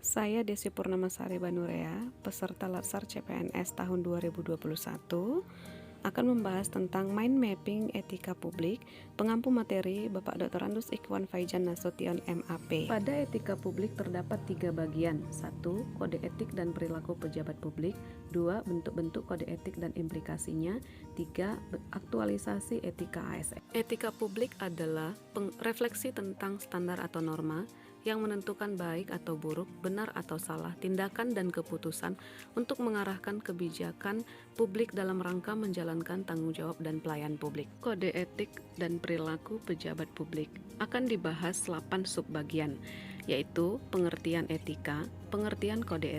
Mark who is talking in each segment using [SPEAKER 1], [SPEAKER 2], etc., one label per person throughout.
[SPEAKER 1] Saya Desi Purnamasari Banurea, peserta Latsar CPNS tahun 2021, akan membahas tentang Mind Mapping Etika Publik, pengampu materi Bapak Dr. Andus Ikhwan Faijan Nasution MAP. Pada etika publik terdapat 3 bagian. 1. Kode etik dan perilaku pejabat publik. 2. Bentuk-bentuk kode etik dan implikasinya. 3. Aktualisasi etika ASN. Etika publik adalah refleksi tentang standar atau norma yang menentukan baik atau buruk, benar atau salah, tindakan dan keputusan untuk mengarahkan kebijakan publik dalam rangka menjalankan tanggung jawab dan pelayan publik. Kode etik dan perilaku pejabat publik akan dibahas 8 subbagian, yaitu pengertian etika, pengertian kode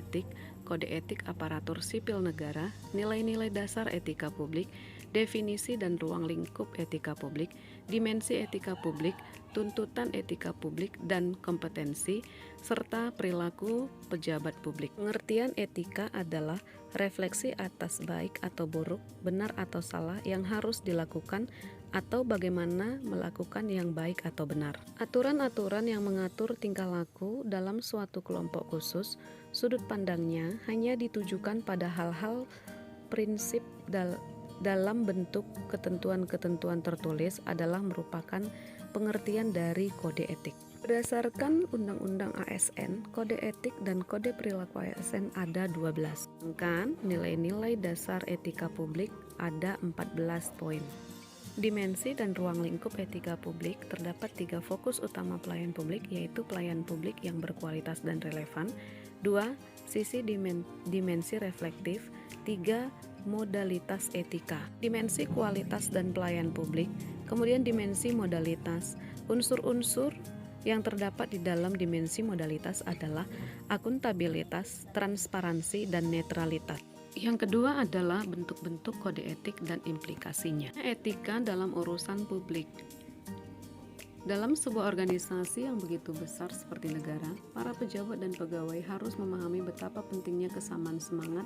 [SPEAKER 1] etik aparatur sipil negara, nilai-nilai dasar etika publik, definisi dan ruang lingkup etika publik, dimensi etika publik, tuntutan etika publik dan kompetensi, serta perilaku pejabat publik. Pengertian etika adalah refleksi atas baik atau buruk, benar atau salah yang harus dilakukan atau bagaimana melakukan yang baik atau benar. Aturan-aturan yang mengatur tingkah laku dalam suatu kelompok khusus, sudut pandangnya hanya ditujukan pada hal-hal prinsip dalam bentuk ketentuan-ketentuan tertulis adalah merupakan pengertian dari kode etik. Berdasarkan Undang-Undang ASN, kode etik dan kode perilaku ASN ada 12. Sedangkan nilai-nilai dasar etika publik ada 14 poin. Dimensi dan ruang lingkup etika publik terdapat 3 fokus utama pelayan publik, yaitu pelayan publik yang berkualitas dan relevan. 2. Sisi dimensi reflektif. 3. Modalitas etika. Dimensi kualitas dan pelayan publik. Kemudian dimensi modalitas. Unsur-unsur yang terdapat di dalam dimensi modalitas adalah akuntabilitas, transparansi, dan netralitas. Yang kedua adalah bentuk-bentuk kode etik dan implikasinya. Etika dalam urusan publik. Dalam sebuah organisasi yang begitu besar seperti negara, para pejabat dan pegawai harus memahami betapa pentingnya kesamaan semangat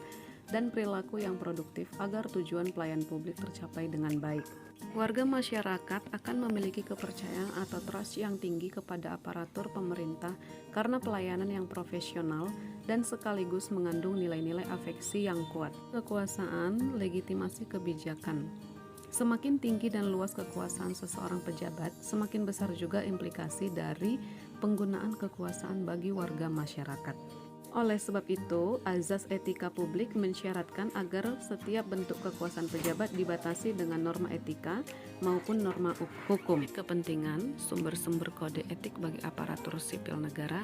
[SPEAKER 1] dan perilaku yang produktif agar tujuan pelayan publik tercapai dengan baik. Warga masyarakat akan memiliki kepercayaan atau trust yang tinggi kepada aparatur pemerintah karena pelayanan yang profesional dan sekaligus mengandung nilai-nilai afeksi yang kuat. Kekuasaan, legitimasi kebijakan. Semakin tinggi dan luas kekuasaan seseorang pejabat, semakin besar juga implikasi dari penggunaan kekuasaan bagi warga masyarakat. Oleh sebab itu, azas etika publik mensyaratkan agar setiap bentuk kekuasaan pejabat dibatasi dengan norma etika maupun norma hukum. Kepentingan, sumber-sumber kode etik bagi aparatur sipil negara,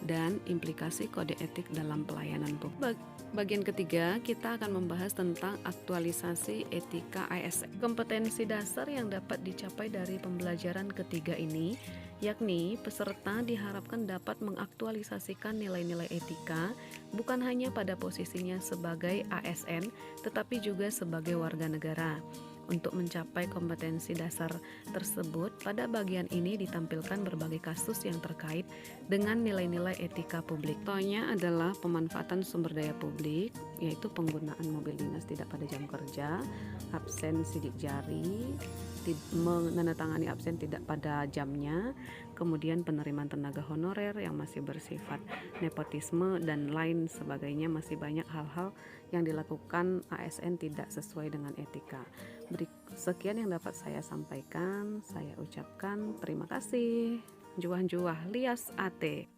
[SPEAKER 1] dan implikasi kode etik dalam pelayanan publik. Bagian ketiga, kita akan membahas tentang aktualisasi etika ASN. Kompetensi dasar yang dapat dicapai dari pembelajaran ketiga ini, yakni peserta diharapkan dapat mengaktualisasikan nilai-nilai etika bukan hanya pada posisinya sebagai ASN, tetapi juga sebagai warga negara. Untuk mencapai kompetensi dasar tersebut, pada bagian ini ditampilkan berbagai kasus yang terkait dengan nilai-nilai etika publik. Contohnya adalah pemanfaatan sumber daya publik, yaitu penggunaan mobil dinas tidak pada jam kerja, absen sidik jari, menandatangani absen tidak pada jamnya, kemudian penerimaan tenaga honorer yang masih bersifat nepotisme, dan lain sebagainya. Masih banyak hal-hal yang dilakukan ASN tidak sesuai dengan etika. Sekian yang dapat saya sampaikan. Saya ucapkan terima kasih. Juah-juah lias ate.